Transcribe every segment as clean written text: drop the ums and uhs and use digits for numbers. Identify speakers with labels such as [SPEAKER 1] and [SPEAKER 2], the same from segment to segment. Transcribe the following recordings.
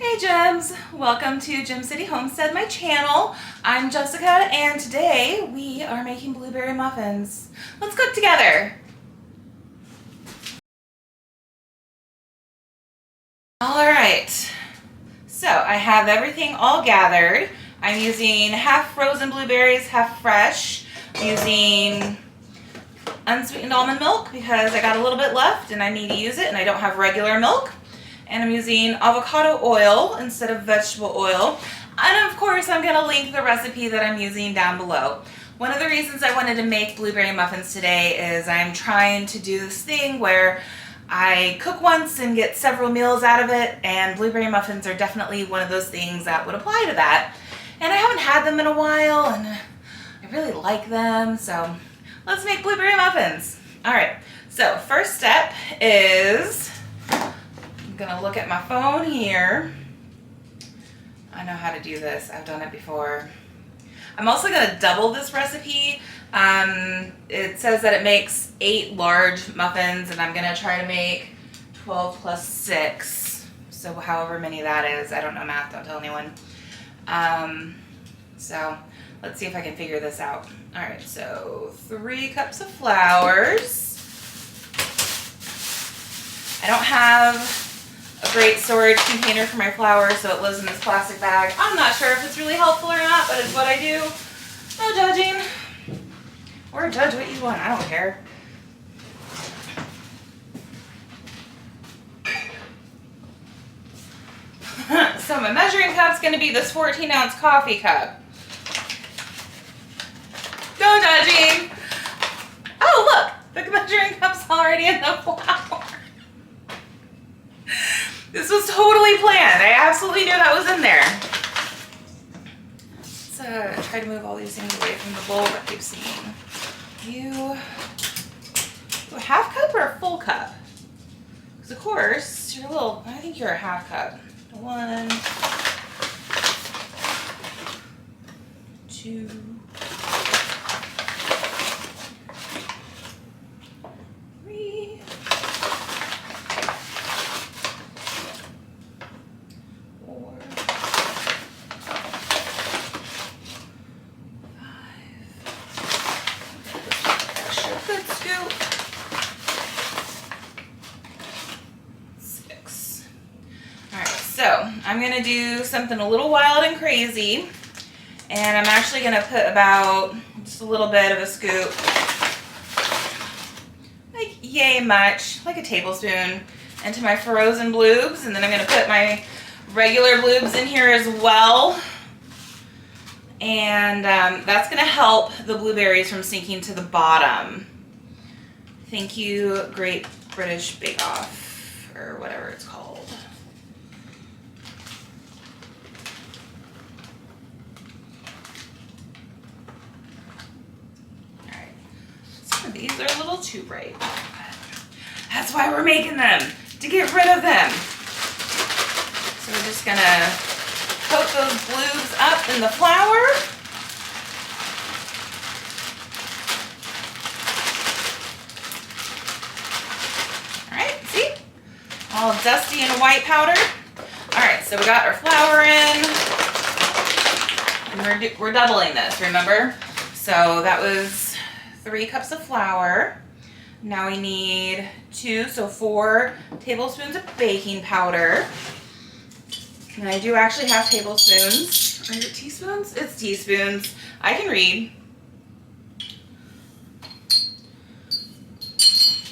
[SPEAKER 1] Hey Gems, welcome to Gem City Homestead, my channel. I'm Jessica and today we are making blueberry muffins. Let's cook together. Alright, so I have everything all gathered. I'm using half frozen blueberries, half fresh. I'm using unsweetened almond milk because I got a little bit left and I need to use it and I don't have regular milk. And I'm using avocado oil instead of vegetable oil. And of course, I'm going to link the recipe that I'm using down below. One of the reasons I wanted to make blueberry muffins today is I'm trying to do this thing where I cook once and get several meals out of it, and blueberry muffins are definitely one of those things that would apply to that. And I haven't had them in a while, and I really like them, so let's make blueberry muffins. All right, so first step is I'm gonna look at my phone here. I know how to do this. I've done it before. I'm also gonna double this recipe. It says that it makes 8 large muffins, and I'm gonna try to make 12 plus 6. So however many that is. I don't know math, don't tell anyone. So let's see if I can figure this out. All right, so 3 cups of flours. I don't have a great storage container for my flour, so it lives in this plastic bag. I'm not sure if it's really helpful or not, but it's what I do. No judging. Or judge what you want, I don't care. So my measuring cup's gonna be this 14-ounce coffee cup. No judging. Oh look, the measuring cup's already in the flour. This was totally planned. I absolutely knew that was in there. Let's try to move all these things away from the bowl that we've seen. You a half cup or a full cup? Because of course, you're a little, I think you're a half cup. 1, 2, 3. 4, 5. Extra good scoop. 6. All right, so I'm gonna do something a little wild and crazy, and I'm actually gonna put about just a little bit of a scoop, like yay much, like a tablespoon, into my frozen bloobs, and then I'm gonna put my regular bloobs in here as well, and that's gonna help the blueberries from sinking to the bottom. Thank you, Great British Bake Off, or whatever it's called. All right, some of these are a little too bright. That's why we're making them, to get rid of them. So we're just gonna coat those bloobs up in the flour. All right, see? All dusty and white powder. All right, so we got our flour in. And we're doubling this, remember? So that was 3 cups of flour. Now we need 2, so 4 tablespoons of baking powder. And I do actually have tablespoons. Or is it teaspoons? It's teaspoons. I can read.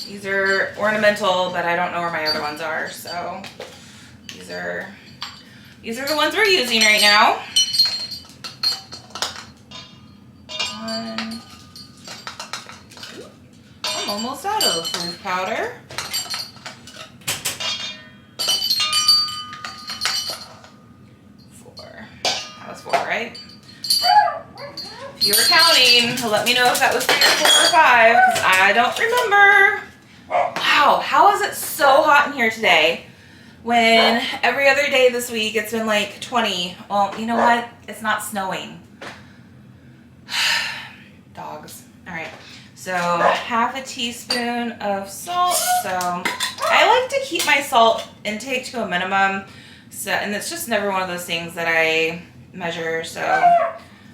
[SPEAKER 1] These are ornamental, but I don't know where my other ones are. So these are the ones we're using right now. 1, 2. I'm almost out of the food powder. 4. That was 4, right? If you were counting, let me know if that was 3 or 4 or 5, because I don't remember. Wow, how is it so hot in here today when every other day this week it's been like 20? Well, you know what? It's not snowing. Dogs. All right, so half a teaspoon of salt. So I like to keep my salt intake to a minimum So, and it's just never one of those things that I measure, so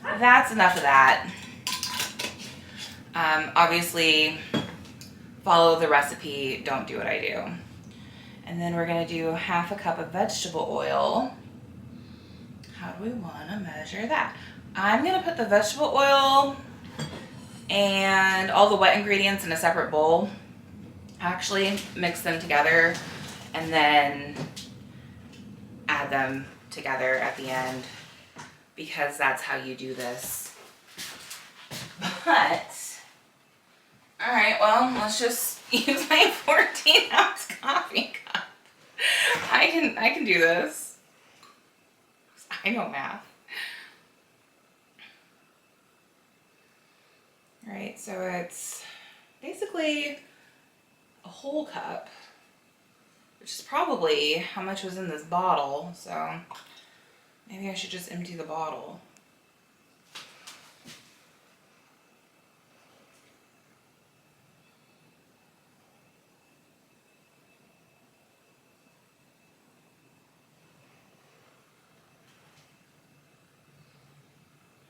[SPEAKER 1] that's enough of that. Obviously, follow the recipe, don't do what I do. And then we're gonna do 1/2 cup of vegetable oil. How do we wanna measure that? I'm gonna put the vegetable oil and all the wet ingredients in a separate bowl. Actually, mix them together and then add them together at the end, because that's how you do this. But, all right, well, let's just use my 14-ounce coffee cup. I can do this. I know math. All right, so it's basically a whole cup, which is probably how much was in this bottle, so maybe I should just empty the bottle.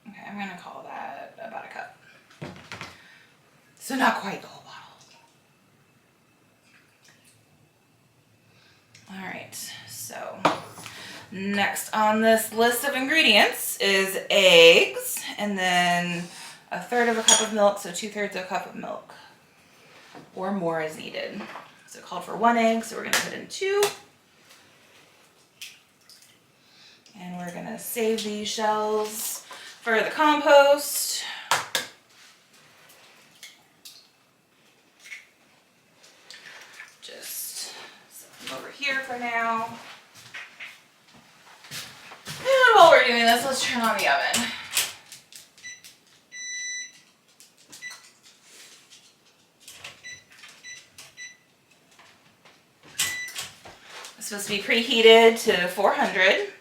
[SPEAKER 1] Okay, I'm gonna call that about a cup. So not quite the whole bottle. All right, so next on this list of ingredients is eggs, and then 1/3 of a cup of milk, so 2/3 of a cup of milk, or more is needed. So it called for 1 egg, so we're gonna put in 2. And we're gonna save these shells for the compost. Just set them over here for now. And while we're doing this, let's turn on the oven. It's supposed to be preheated to 400.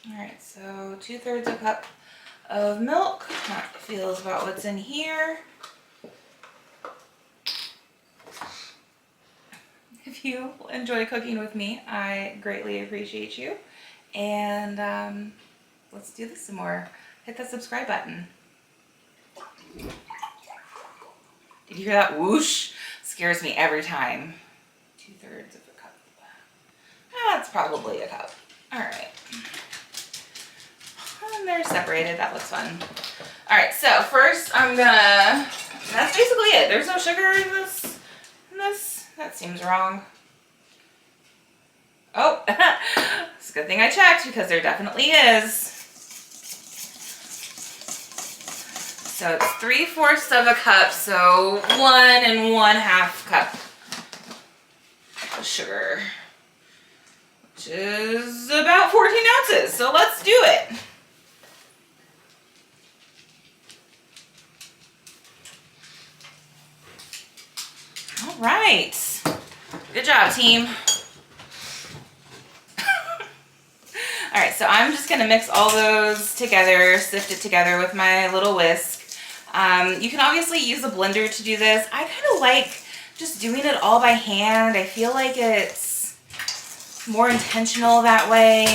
[SPEAKER 1] All right, so 2/3 a cup of milk. That feels about what's in here. If you enjoy cooking with me, I greatly appreciate you. And let's do this some more. Hit that subscribe button. Did you hear that whoosh? Scares me every time. 2/3 of a cup. That's probably a cup. All right. And they're separated. That looks fun. All right, so first I'm gonna, that's basically it. There's no sugar in this. That seems wrong. Oh, it's a good thing I checked, because there definitely is. So it's 3/4 of a cup, so 1 1/2 cup of sugar, which is about 14 ounces. So let's do it. All right. Good job, team. All right, so I'm just gonna mix all those together, sift it together with my little whisk. You can obviously use a blender to do this. I kind of like just doing it all by hand. I feel like it's more intentional that way.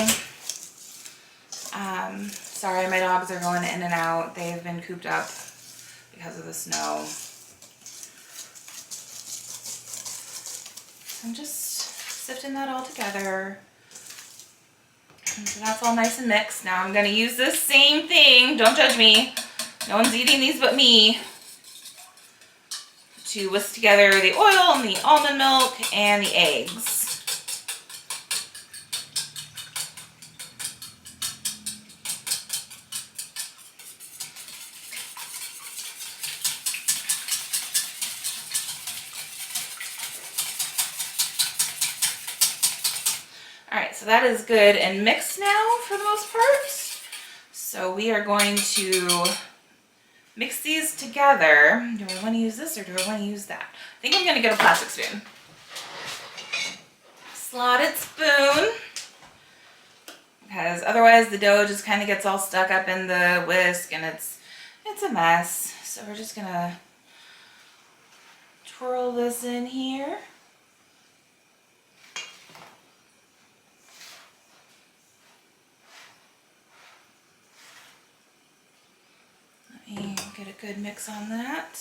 [SPEAKER 1] Sorry, my dogs are going in and out. They've been cooped up because of the snow. I'm just sifting that all together. And so that's all nice and mixed. Now I'm going to use this same thing. Don't judge me. No one's eating these but me. To whisk together the oil and the almond milk and the eggs. Alright, so that is good and mixed now for the most part. So we are going to mix these together. Do I want to use this or do I want to use that? I think I'm going to get a plastic spoon. Slotted spoon. because otherwise the dough just kind of gets all stuck up in the whisk and it's a mess. So we're just gonna twirl this in here. Let me get a good mix on that.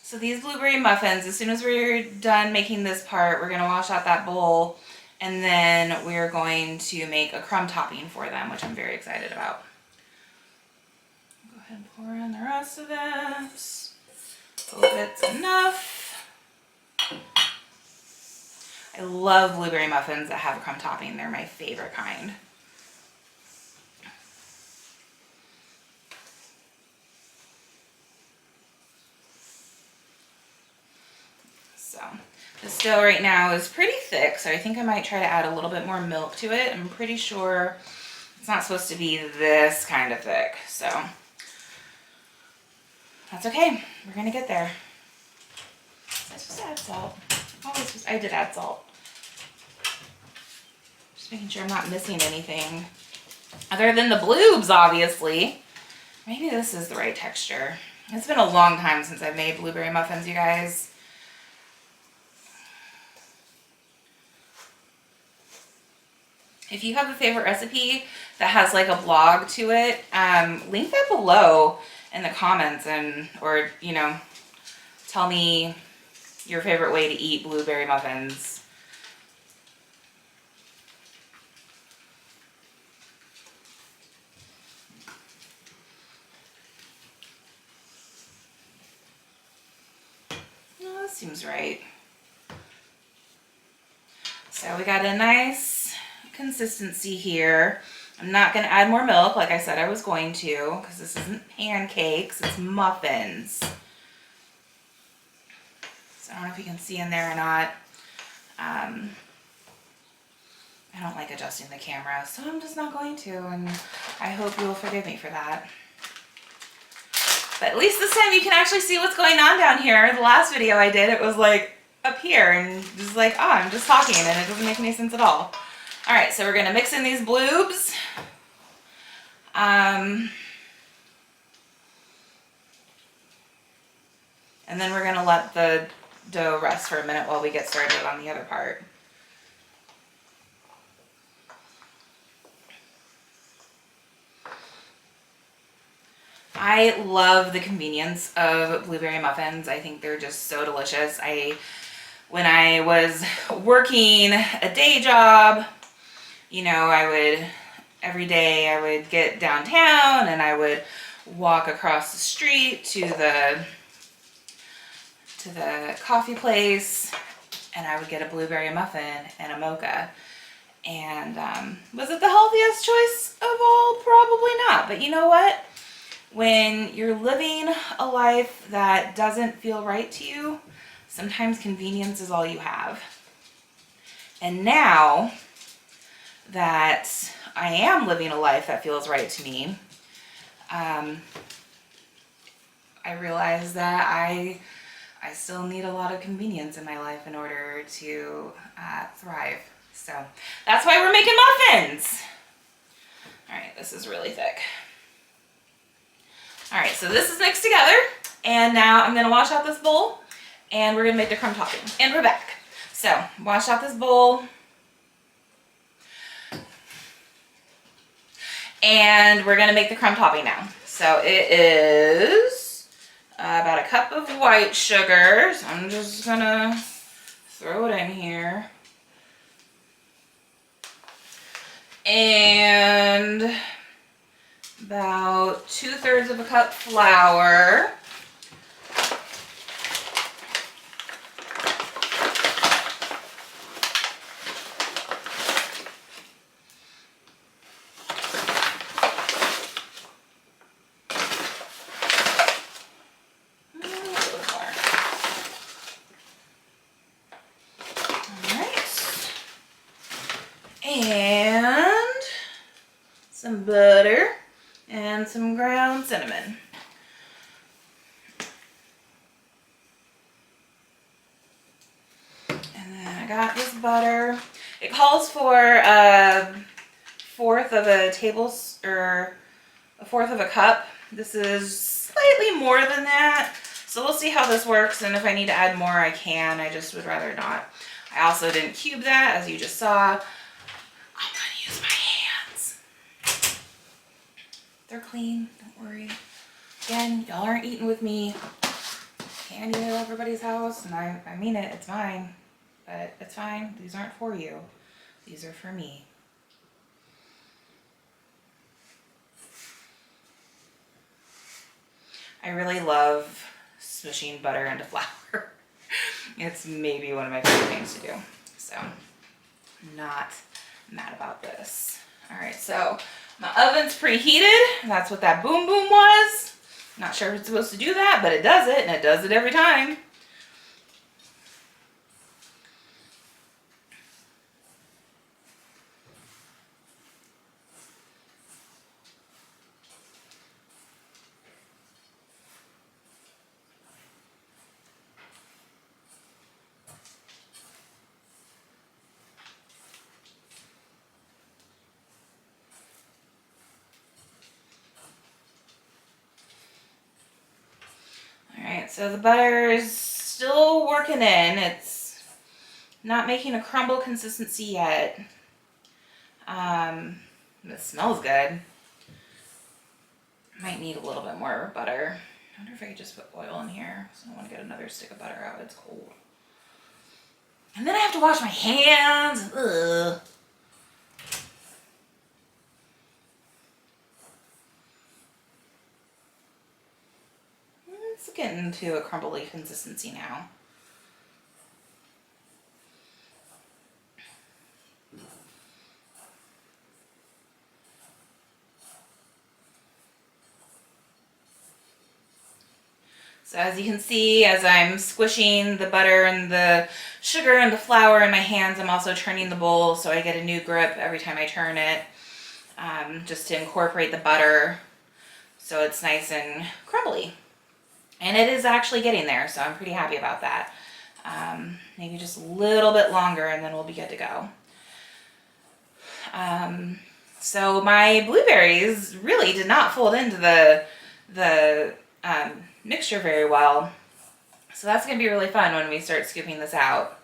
[SPEAKER 1] So these blueberry muffins, as soon as we're done making this part, we're going to wash out that bowl, and then we're going to make a crumb topping for them, which I'm very excited about. Go ahead and pour in the rest of this. Hope it's enough. I love blueberry muffins that have a crumb topping. They're my favorite kind. So the dough right now is pretty thick, so I think I might try to add a little bit more milk to it. I'm pretty sure it's not supposed to be this kind of thick, so that's okay. We're gonna get there. I supposed to add salt? I did add salt. Just making sure I'm not missing anything other than the bloobs, obviously. Maybe this is the right texture. It's been a long time since I've made blueberry muffins, you guys. If you have a favorite recipe that has like a blog to it, link that below in the comments, or you know, tell me your favorite way to eat blueberry muffins. No, that seems right. So we got a nice consistency here. I'm not going to add more milk like I said I was going to, because this isn't pancakes, it's muffins. So I don't know if you can see in there or not. I don't like adjusting the camera, so I'm just not going to, and I hope you'll forgive me for that. But at least this time you can actually see what's going on down here. The last video I did, it was like up here and just like, oh, I'm just talking and it doesn't make any sense at all. All right, so we're gonna mix in these bloobs. And then we're gonna let the dough rest for a minute while we get started on the other part. I love the convenience of blueberry muffins. I think they're just so delicious. When I was working a day job, you know, every day I would get downtown and I would walk across the street to the coffee place, and I would get a blueberry muffin and a mocha. And was it the healthiest choice of all? Probably not. But you know what? When you're living a life that doesn't feel right to you, sometimes convenience is all you have. And now that I am living a life that feels right to me, I realize that I still need a lot of convenience in my life in order to thrive. So that's why we're making muffins. All right, this is really thick. All right, so this is mixed together, and now I'm gonna wash out this bowl, and we're gonna make the crumb topping. And we're back. So wash out this bowl. And we're gonna make the crumb topping now. So it is about a cup of white sugar. So I'm just gonna throw it in here. And about 2/3 of a cup flour. And some butter and some ground cinnamon. And butter. It calls for a fourth of a or a fourth of a cup. This is slightly more than that. So we'll see how this works, and if I need to add more, I can. I just would rather not. I also didn't cube that, as you just saw. I'm gonna use my hands. They're clean, don't worry. Again, y'all aren't eating with me. Can't eat at everybody's house, and I mean it, it's mine. But it's fine, these aren't for you. These are for me. I really love smooshing butter into flour. It's maybe one of my favorite things to do. So, not mad about this. All right, so my oven's preheated. That's what that boom boom was. Not sure if it's supposed to do that, but it does it, and it does it every time. So the butter is still working in. It's not making a crumble consistency yet. It smells good. Might need a little bit more butter. I wonder if I could just put oil in here. So I don't want to get another stick of butter out. It's cold. And then I have to wash my hands. Ugh. It's getting to a crumbly consistency now. So as you can see, as I'm squishing the butter and the sugar and the flour in my hands, I'm also turning the bowl so I get a new grip every time I turn it, just to incorporate the butter so it's nice and crumbly. And it is actually getting there, so I'm pretty happy about that. Maybe just a little bit longer and then we'll be good to go. So my blueberries really did not fold into the mixture very well. So that's going to be really fun when we start scooping this out.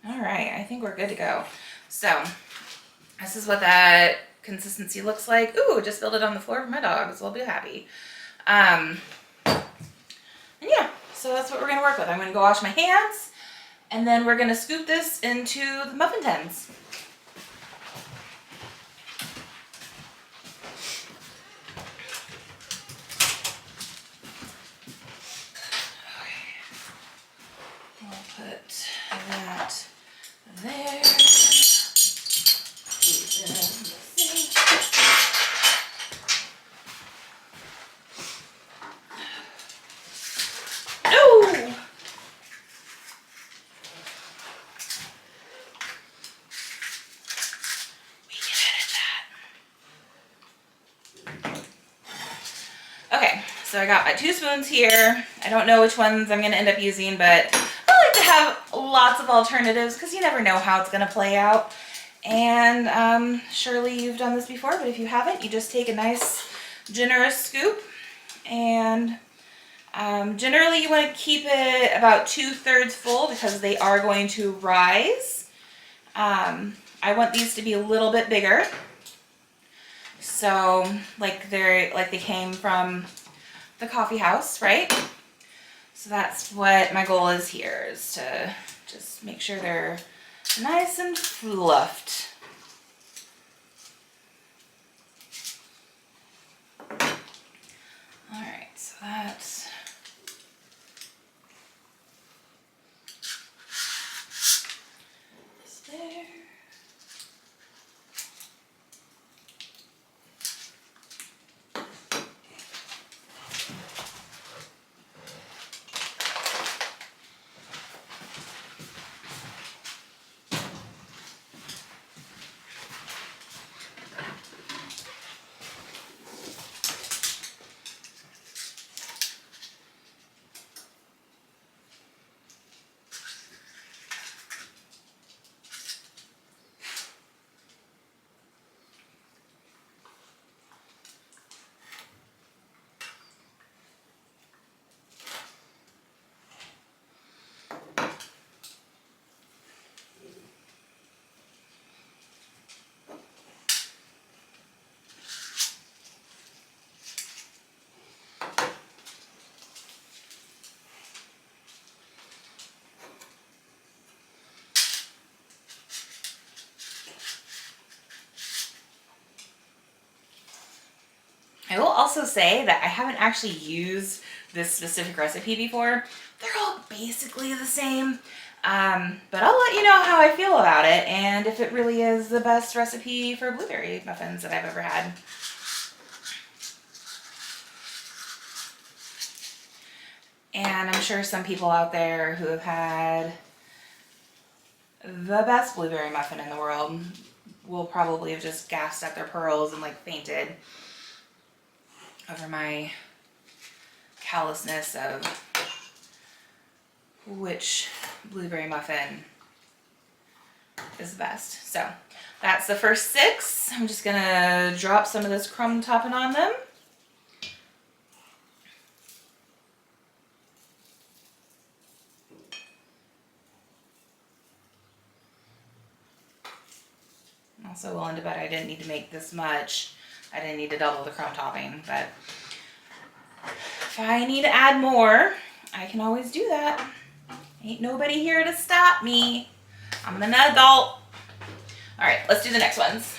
[SPEAKER 1] All right, I think we're good to go. So this is what that consistency looks like. Ooh, just spilled it on the floor for my dogs. We'll be happy. And yeah, so that's what we're going to work with. I'm going to go wash my hands, and then we're going to scoop this into the muffin tins. Okay. I'll put that there. Okay, so I got my 2 spoons here. I don't know which ones I'm going to end up using, but I like to have lots of alternatives because you never know how it's going to play out. And surely you've done this before, but if you haven't, you just take a nice generous scoop. And generally you want to keep it about 2/3 full because they are going to rise. I want these to be a little bit bigger. So like they came from the coffee house, right? So that's what my goal is here, is to just make sure they're nice and fluffed. All right, so that's there. also say that I haven't actually used this specific recipe before. They're all basically the same. But I'll let you know how I feel about it and if it really is the best recipe for blueberry muffins that I've ever had. And I'm sure some people out there who have had the best blueberry muffin in the world will probably have just gasped at their pearls and like fainted over my callousness of which blueberry muffin is the best. So that's the first 6. I'm just gonna drop some of this crumb topping on them. I'm also willing to bet I didn't need to make this much. I didn't need to double the crumb topping, but if I need to add more, I can always do that. Ain't nobody here to stop me. I'm an adult. All right, let's do the next ones.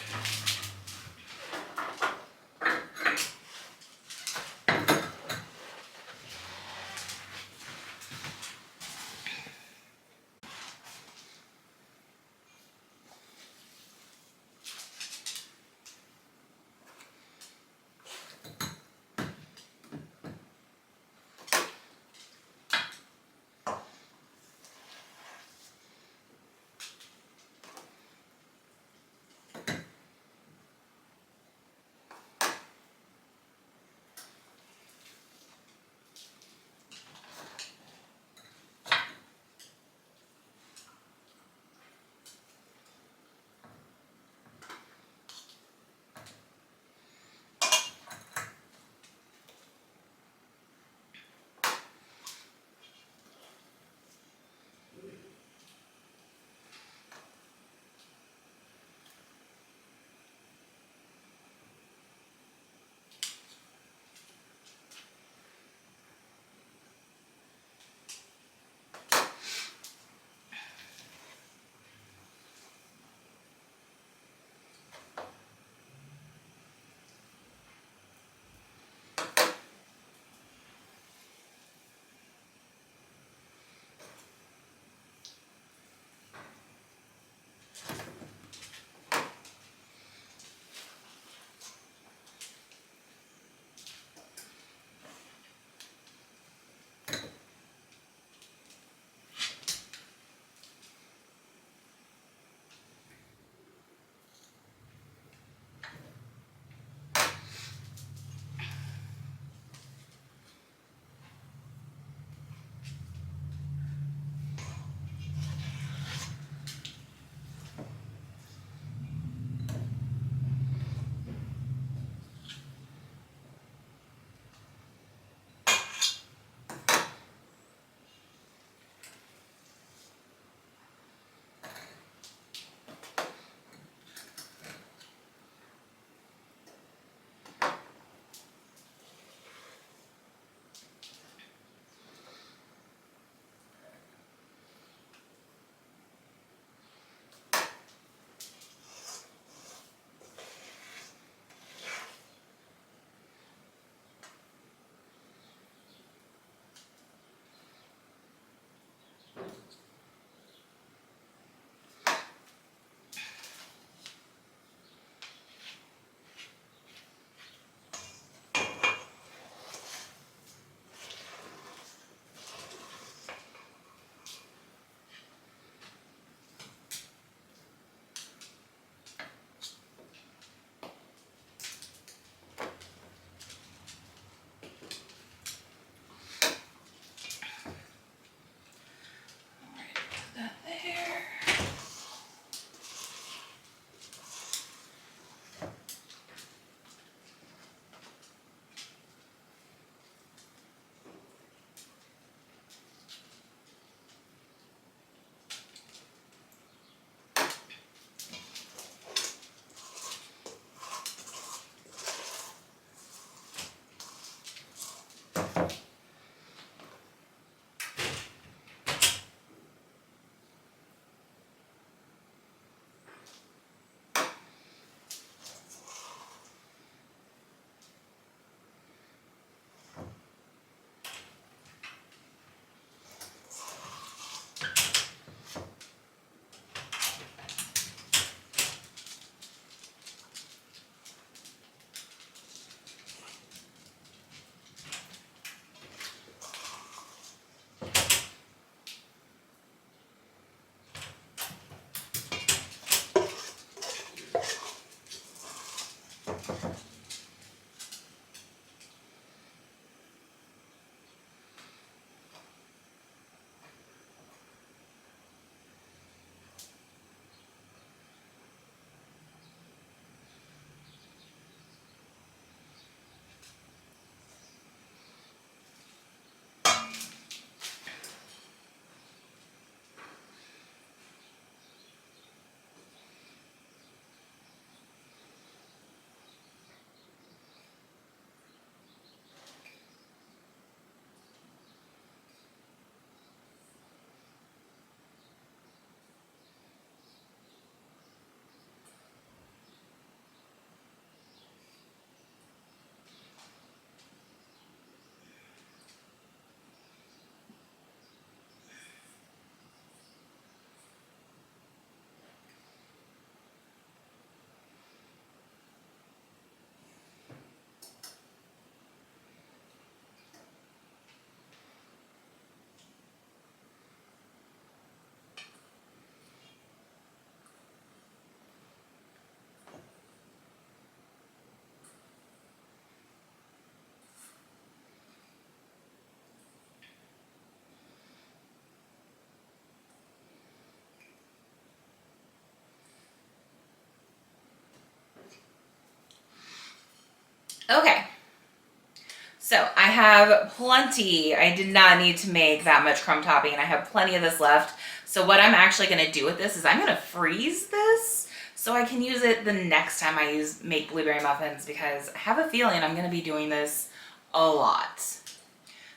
[SPEAKER 1] So I have plenty. I did not need to make that much crumb topping, and I have plenty of this left. So what I'm actually gonna do with this is I'm gonna freeze this so I can use it the next time I make blueberry muffins, because I have a feeling I'm gonna be doing this a lot.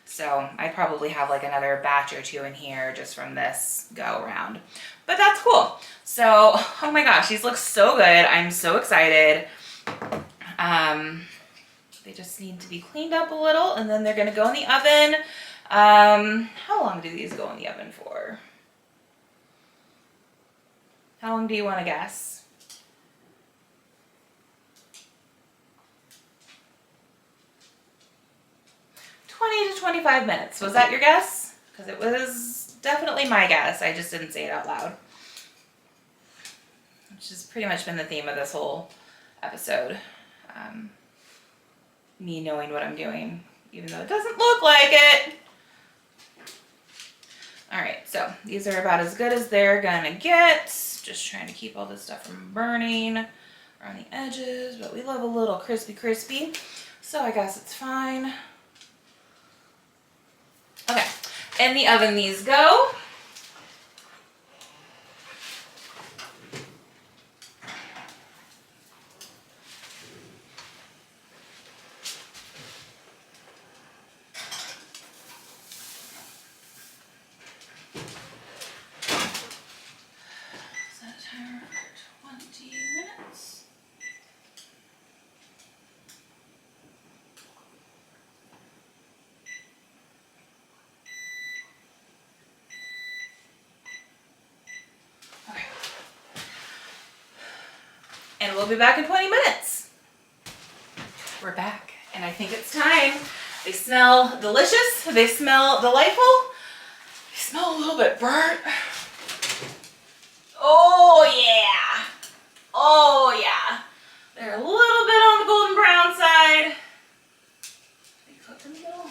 [SPEAKER 1] So I probably have like another batch or two in here just from this go around. But that's cool. So, oh my gosh, these look so good. I'm so excited. They just need to be cleaned up a little, and then they're gonna go in the oven. How long do these go in the oven for? How long do you want to guess? 20 to 25 minutes. Was that your guess? Because it was definitely my guess. I just didn't say it out loud. Which has pretty much been the theme of this whole episode. Me knowing what I'm doing, even though it doesn't look like it. All right, so these are about as good as they're gonna get. Just trying to keep all this stuff from burning around the edges, but we love a little crispy, so I guess it's fine. Okay, in the oven these go. Set a timer for 20 minutes. Okay. And we'll be back in 20 minutes. We're back, and I think it's time. They smell delicious. They smell delightful. They smell a little bit burnt. Oh yeah. Oh yeah. They're a little bit on the golden brown side. Are you cooked in the middle?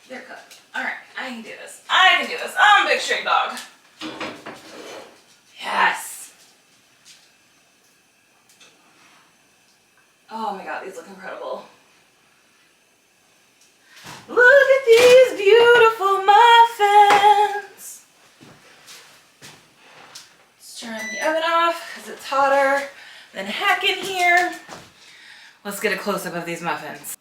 [SPEAKER 1] They're cooked. All right, I can do this. I can do this. I'm a big straight dog. Yes. Oh my God, these look incredible. Look at these beautiful muffins. Let's turn the oven off because it's hotter than heck in here. Let's get a close-up of these muffins.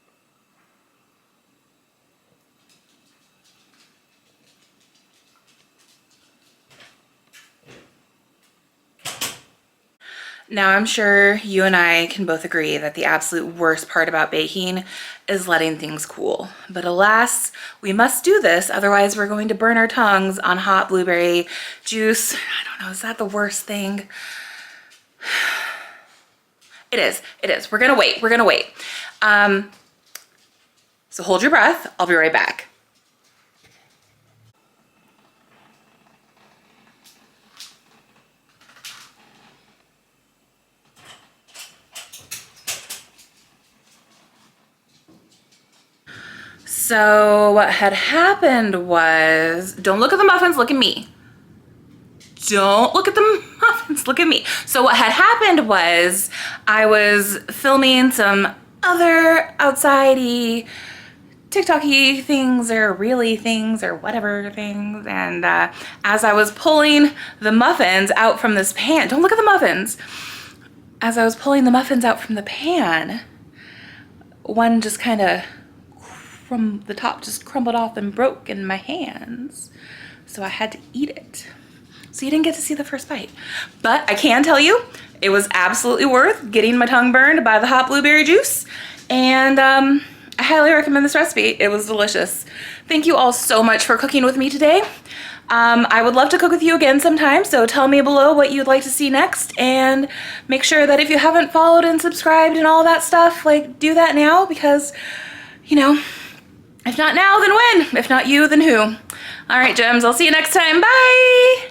[SPEAKER 1] Now, I'm sure you and I can both agree that the absolute worst part about baking is letting things cool. But alas, we must do this, otherwise we're going to burn our tongues on hot blueberry juice. I don't know, is that the worst thing? It is, it is. We're gonna wait, we're gonna wait. So hold your breath, I'll be right back. So what had happened was, don't look at the muffins, look at me. Don't look at the muffins, look at me. So what had happened was I was filming some other outside-y, TikTok-y things or really things or whatever things. And as I was pulling the muffins out from this pan, don't look at the muffins. As I was pulling the muffins out from the pan, one just kind of from the top just crumbled off and broke in my hands. So I had to eat it. So you didn't get to see the first bite. But I can tell you, it was absolutely worth getting my tongue burned by the hot blueberry juice. And I highly recommend this recipe. It was delicious. Thank you all so much for cooking with me today. I would love to cook with you again sometime, so tell me below what you'd like to see next, and make sure that if you haven't followed and subscribed and all that stuff, like, do that now, because, you know, if not now, then when? If not you, then who? All right, gems, I'll see you next time. Bye!